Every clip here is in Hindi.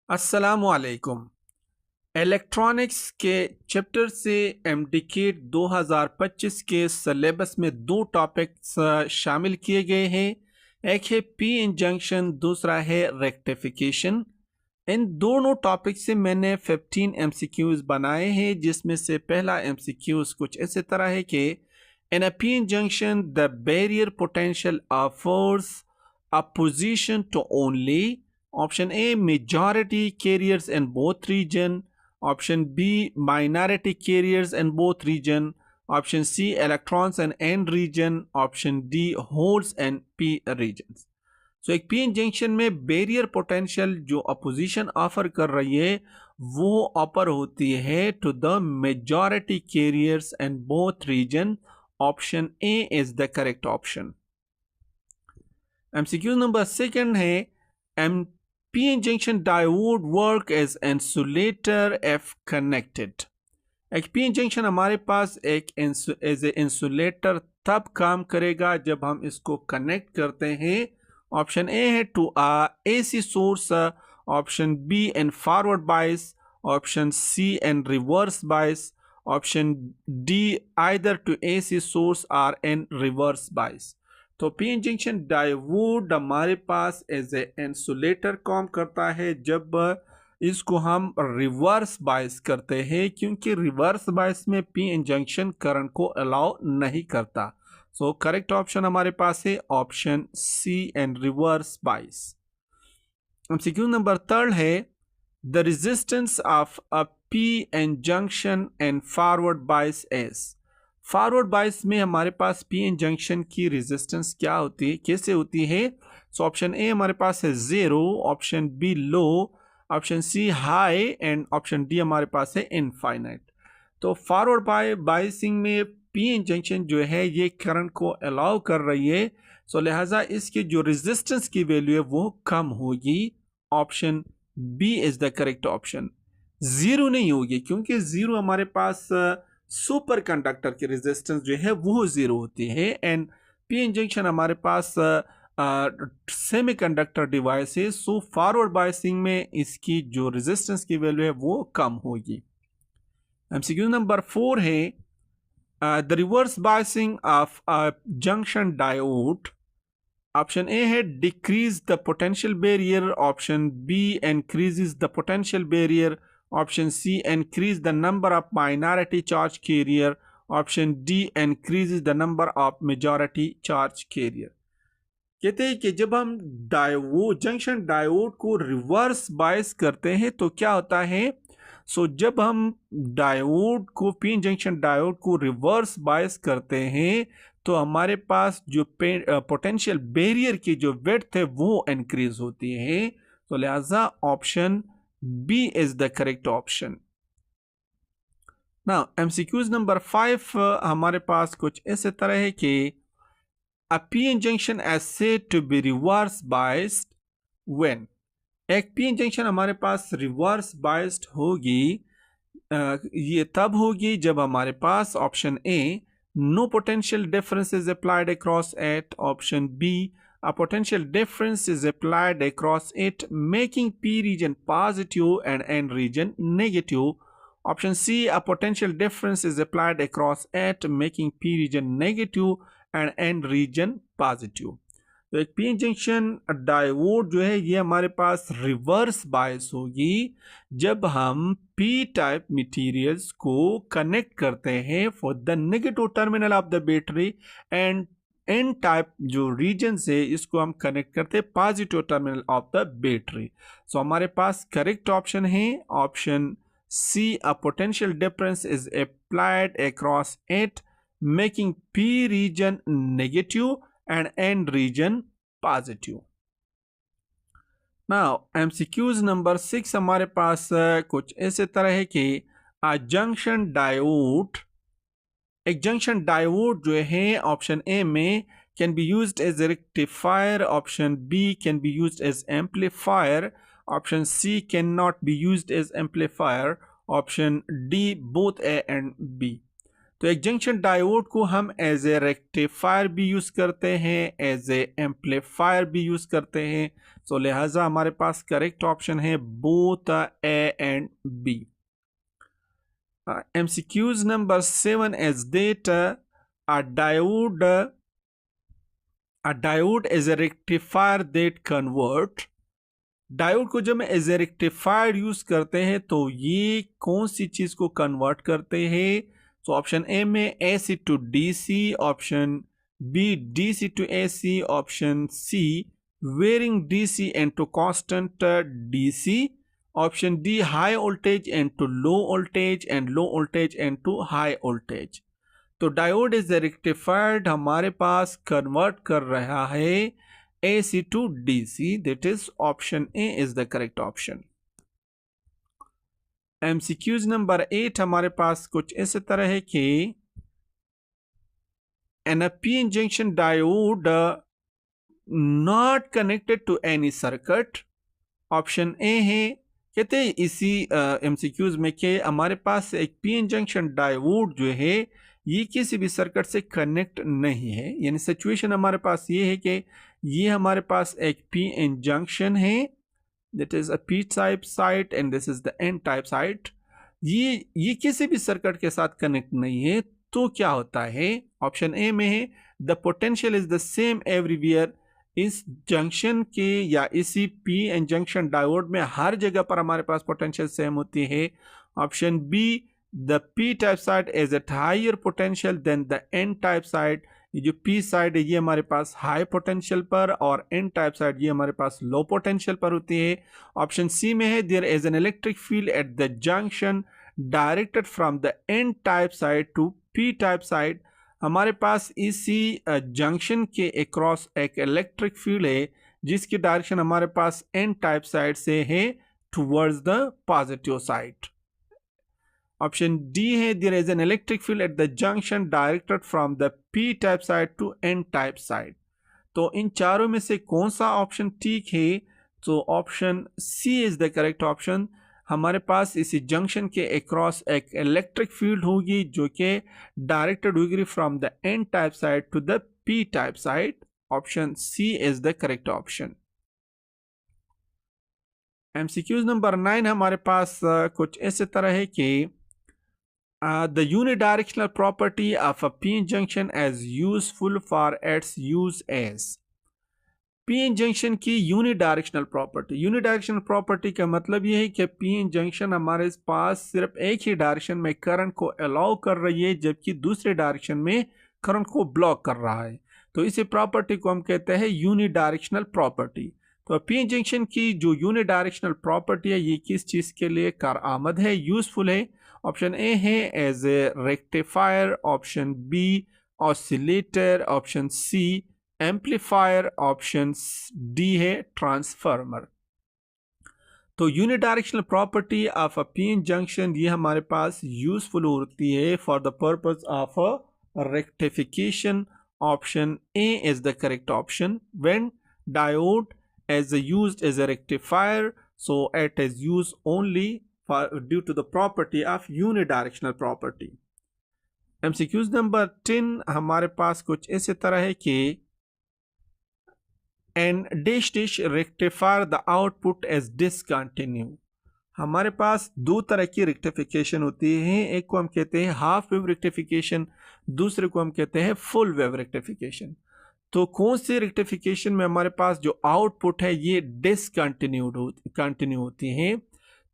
अस्सलामुअलैकुम। इलेक्ट्रॉनिक्स के चैप्टर से एमडीकेट 2025 के सिलेबस में दो टॉपिक्स शामिल किए गए हैं। एक है पी इंजंक्शन, दूसरा है रेक्टिफिकेशन। इन दोनों टॉपिक से मैंने 15 एमसीक्यूज बनाए हैं, जिसमें से पहला एमसीक्यूज कुछ इस तरह है कि in a P N junction the barrier potential offers opposition to only option A majority carriers in both region, option B minority carriers in both region, option C electrons in N region, option D holes in P regions. So एक पी जंक्शन में बैरियर पोटेंशियल जो अपोजिशन ऑफर कर रही है वो ऑफर होती है to the majority carriers in both region. Option A is the correct option. MCQ number second है M P junction diode work as insulator if connected. एक पी जंक्शन हमारे पास एक एज ए इंसुलेटर तब काम करेगा जब हम इसको कनेक्ट करते हैं। ऑप्शन ए है to A C source, option B in forward bias, option C in reverse bias, option D either to A C source or in reverse bias. तो पी जंक्शन डायोड हमारे पास एज ए इंसुलेटर काम करता है जब इसको हम रिवर्स बायस करते हैं, क्योंकि रिवर्स बायस में पी इंजंक्शन करंट को अलाउ नहीं करता। सो करेक्ट ऑप्शन हमारे पास है option C and reverse bias. MCQ number third है the resistance of a P N junction and forward bias is. Forward bias में हमारे पास पी इंजंक्शन की रेजिस्टेंस क्या होती है, कैसे होती है? सो ऑप्शन ए हमारे पास है 0, option B low, option C high and option D हमारे पास है इनफाइनाइट। तो फॉरवर्ड बायसिंग में पी इंजंक्शन जो है ये करंट को अलाउ कर रही है, सो लिहाजा इसकी जो रेजिस्टेंस की वैल्यू है वो कम होगी। Option B is the correct option. Zero नहीं होगी, क्योंकि जीरो हमारे पास सुपर कंडक्टर की रेजिस्टेंस जो है वो जीरो होती है एंड पी इंजेक्शन हमारे पास सेमीकंडक्टर डिवाइस है। सो फॉरवर्ड बायसिंग में इसकी जो रेजिस्टेंस की वैल्यू है वो कम होगी। एमसीक्यू नंबर 4 है the reverse biasing of a junction diode. Option A है decrease the potential barrier, option B increases the potential barrier, option C increase the number of minority charge carrier, option D increases the number of majority charge carrier. कहते हैं कि जब हम डायोड जंक्शन डायोड को रिवर्स बायस करते हैं तो क्या होता है। जब हम डायोड को पी जंक्शन डायोड को रिवर्स बायस करते हैं तो हमारे पास जो पोटेंशियल बैरियर की जो विड्थ है वो इंक्रीज होती है। तो लिहाजा option B is the correct option. ना एमसीक्यूज नंबर 5 हमारे पास कुछ इस तरह है कि a p junction is said to be reverse biased when। एक p junction हमारे पास रिवर्स बायस्ड होगी, ये तब होगी जब हमारे पास option A no potential difference is applied across at, option B a potential difference is applied across it making p region positive and n region negative, option c a potential difference is applied across it making p region negative and N region positive. तो एक पी जंक्शन डायोड जो है ये हमारे पास रिवर्स बायस होगी जब हम पी टाइप मटेरियल्स को कनेक्ट करते हैं for the negative terminal of the battery and N type जो रीजन से इसको हम कनेक्ट करते हैं positive terminal of the battery. So हमारे पास करेक्ट ऑप्शन है option C a potential difference is applied across it making P region negative and N region positive. Now MCQs number 6 हमारे पास कुछ ऐसे तरह है कि जंक्शन डायोड, एक जंक्शन डायोड जो है ऑप्शन ए में can be used as a rectifier, option B can be used as amplifier, option C can not be used as amplifier, option D both A and B. तो एक जंक्शन डायोड को हम एज ए रेक्टिफायर भी यूज करते हैं, एज ए एम्पलीफायर भी यूज करते हैं। सो लिहाजा हमारे पास करेक्ट ऑप्शन है both A and B. MCQs number 7 as data a diode is a rectifier that convert। Diode को जब हम एज ए रेक्टिफायर यूज करते हैं तो ये कौन सी चीज को कन्वर्ट करते हैं? तो ऑप्शन ए में AC to DC, option B DC to AC, option C varying DC into constant DC, option D high voltage into low voltage and low voltage into high voltage. तो डायोड इज ए रेक्टिफायर्ड हमारे पास कन्वर्ट कर रहा है AC to DC, that is option A is the correct option। MCQs number 8 हमारे पास कुछ इस तरह है कि an PN junction diode not connected to any circuit। Option A है, कहते हैं इसी MCQs में कि हमारे पास एक PN जंक्शन डायोड जो है ये किसी भी सर्किट से कनेक्ट नहीं है। यानी सिचुएशन हमारे पास ये है कि ये हमारे पास एक PN जंक्शन है, that is a P type site and this is the N type site. ये किसी भी सर्किट के साथ कनेक्ट नहीं है। तो क्या होता है? ऑप्शन ए में है the potential is the same everywhere. इस जंक्शन के या इसी PN जंक्शन डायोड में हर जगह पर हमारे पास पोटेंशियल सेम होती है। Option B the P type side is at higher potential than the N type side. ये जो P साइड है ये हमारे पास हाई पोटेंशियल पर और N टाइप साइड ये हमारे पास लो पोटेंशियल पर होती है। ऑप्शन सी में है there is an electric field at the junction directed from the N type side to P type side. हमारे पास इसी जंक्शन के अक्रॉस एक इलेक्ट्रिक फील्ड है जिसकी डायरेक्शन हमारे पास N टाइप साइड से है towards the positive side. Option D है there is an electric field at the junction directed from the P type side to N type side. तो इन चारों में से कौन सा ऑप्शन ठीक है? तो option C is the correct option. हमारे पास इसी जंक्शन के अक्रॉस एक इलेक्ट्रिक फील्ड होगी जो कि डायरेक्टेड होगी from the N type side to the P type side. Option C is the correct option. MCQs number 9 हमारे पास कुछ ऐसे तरह है कि the unidirectional property of a PN junction as useful for its use as। PN junction की यूनिडायरेक्शनल प्रॉपर्टी का मतलब यह है कि PN जंक्शन हमारे पास सिर्फ एक ही डायरेक्शन में करंट को अलाउ कर रही है जबकि दूसरे डायरेक्शन में करंट को ब्लॉक कर रहा है। तो इसी प्रॉपर्टी को हम कहते हैं यूनिडायरेक्शनल प्रॉपर्टी। तो PN जंक्शन की जो यूनिडायरेक्शनल प्रॉपर्टी है ये किस चीज़ के लिए कारआमद है, यूजफुल है? ऑप्शन ए है as a rectifier, option B oscillator, option C amplifier, option D है ट्रांसफार्मर। तो unidirectional property of a PN junction ये हमारे पास यूजफुल होती है for the purpose of a rectification. Option A is the correct option. When diode is used as a rectifier, so it is used only due to the property of unidirectional property। MCQs number 10 हमारे पास कुछ इसी तरह है कि an dish rectifier the output is discontinue। हमारे पास दो तरह की रेक्टिफिकेशन होती है, एक को हम कहते हैं हाफ वेव रेक्टिफिकेशन, दूसरे को हम कहते हैं फुल वेव रेक्टिफिकेशन। तो कौन सी रेक्टिफिकेशन में हमारे पास जो आउटपुट है ये कंटिन्यू होती हैं?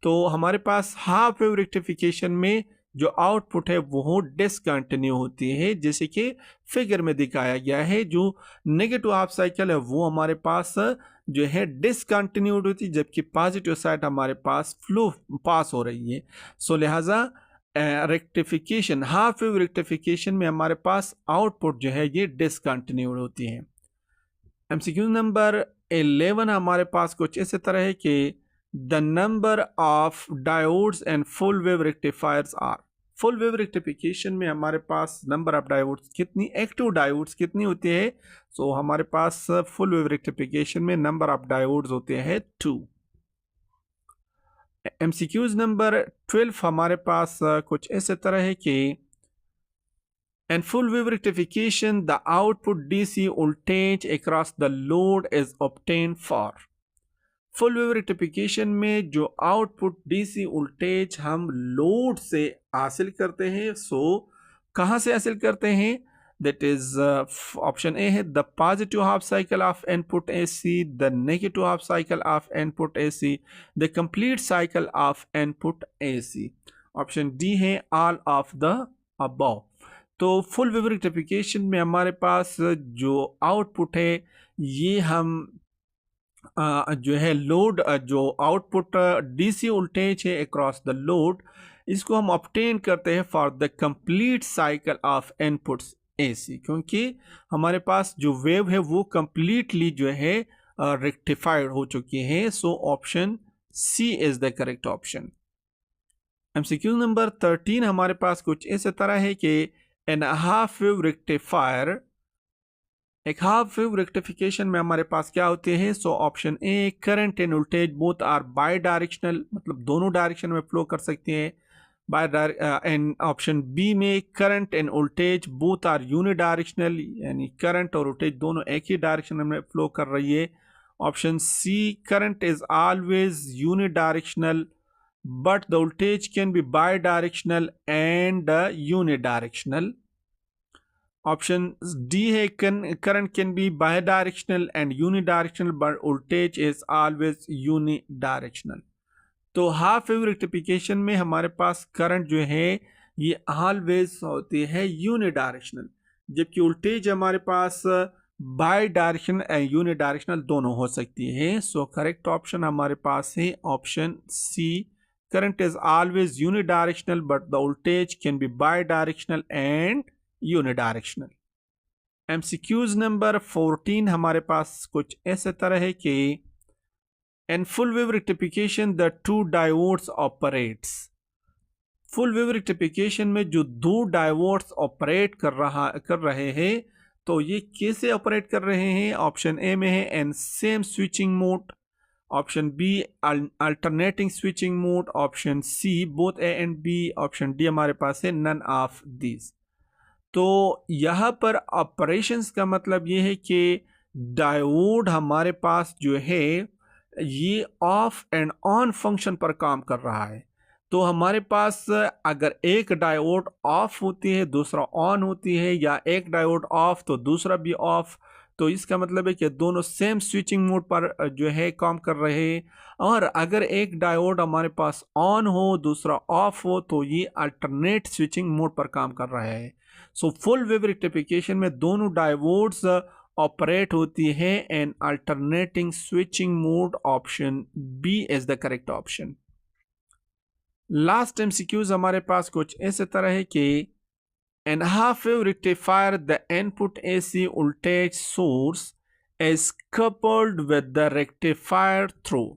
तो हमारे पास हाफ वेव रेक्टिफिकेशन में जो आउटपुट है वो डिसकंटिन्यू होती है, जैसे कि फिगर में दिखाया गया है। जो नेगेटिव हाफ साइकिल है वो हमारे पास जो है डिसकंटिन्यूड होती है जबकि पॉजिटिव साइड हमारे पास फ्लो पास हो रही है। सो लिहाजा रेक्टिफिकेशन हाफ वेव रेक्टिफिकेशन में हमारे पास आउटपुट जो है ये डिसकंटिन्यूड होती है। MCQ नंबर 11 हमारे पास कुछ इस तरह है कि the number of diodes and full wave rectifiers are. Full wave rectification में हमारे पास नंबर ऑफ डायोड्स कितनी, एक्टिव डायोड्स कितनी होती है? सो हमारे पास फुल वेव रेक्टिफिकेशन में नंबर ऑफ डायोड्स होते हैं 2। MCQs नंबर 12 हमारे पास कुछ ऐसे तरह है कि And full wave rectification, the output DC voltage across the load is obtained for. Full wave rectification में जो आउटपुट डीसी वोल्टेज हम लोड से हासिल करते हैं, कहाँ से हासिल करते हैं? दैट इज ऑप्शन ए है the positive half cycle of input AC, the negative half cycle of input AC, the complete cycle of input AC. Option D है ऑल ऑफ द अबव। तो फुल वेव रेक्टिफिकेशन में हमारे पास जो आउटपुट है ये हम जो है लोड जो आउटपुट डीसी वोल्टेज है अक्रॉस द लोड, इसको हम ऑब्टेन करते हैं for the complete cycle of inputs AC, क्योंकि हमारे पास जो वेव है वो कंप्लीटली जो है रेक्टिफाइड हो चुकी है। So option C is the correct option. MCQ number 13 हमारे पास कुछ इस तरह है कि एन हाफ वेव रेक्टिफायर, एक हाफ वेव रेक्टिफिकेशन में हमारे पास क्या होते हैं? So option A current and voltage both are bidirectional, मतलब दोनों डायरेक्शन में फ्लो कर सकते हैं। एंड ऑप्शन बी में current and voltage both are unidirectional, यानी करंट और वोल्टेज दोनों एक ही डायरेक्शन में फ्लो कर रही है। Option C current is always unidirectional but the voltage can be bidirectional and unidirectional. Option D है current can be bidirectional and unidirectional but voltage is always unidirectional. तो हाफ वेव रेक्टिफिकेशन में हमारे पास करंट जो है ये ऑलवेज होती है यूनि डायरेक्शनल, जबकि वोल्टेज हमारे पास bidirectional and unidirectional दोनों हो सकती है। सो करेक्ट ऑप्शन हमारे पास है option C, current is always unidirectional but the voltage can be bidirectional and unidirectional. MCQs number 14 हमारे पास कुछ ऐसे तरह है कि in full wave rectification the two diodes operates. Full wave rectification में जो दो डायोड्स ऑपरेट कर रहे हैं, तो ये कैसे ऑपरेट कर रहे हैं? ऑप्शन ए में है in same switching mode, option B alternating switching mode, option C both A and B, option D हमारे पास है नन ऑफ दीज। तो यहाँ पर ऑपरेशंस का मतलब ये है कि डायोड हमारे पास जो है ये ऑफ एंड ऑन फंक्शन पर काम कर रहा है। तो हमारे पास अगर एक डायोड ऑफ होती है दूसरा ऑन होती है, या एक डायोड ऑफ तो दूसरा भी ऑफ, तो इसका मतलब है कि दोनों सेम स्विचिंग मोड पर जो है काम कर रहे हैं। और अगर एक डायोड हमारे पास ऑन हो दूसरा ऑफ हो तो ये अल्टरनेट स्विचिंग मोड पर काम कर रहा है। सो फुल वेव रेक्टिफिकेशन में दोनों डायोड्स ऑपरेट होती है and alternating switching mode. Option B is the correct option. Last MCQs हमारे पास कुछ ऐसे तरह है कि an half wave rectifier the input AC voltage source is coupled with the rectifier through।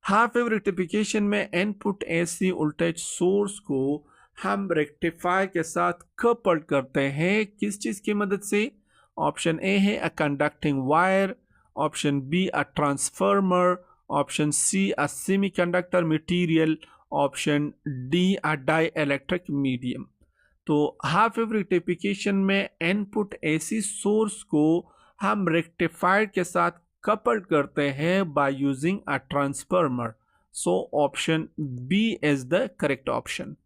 Half wave rectification में इनपुट एसी वोल्टेज सोर्स को हम रेक्टिफायर के साथ कपल्ड करते हैं, किस चीज की मदद से? ऑप्शन ए है a conducting wire, option B a transformer, option C a semiconductor material, option D a dielectric medium. तो हाफ वेव रेक्टिफिकेशन में इनपुट एसी सोर्स को हम रेक्टिफायर के साथ कपल्ड करते हैं by using a transformer. So option B is the correct option.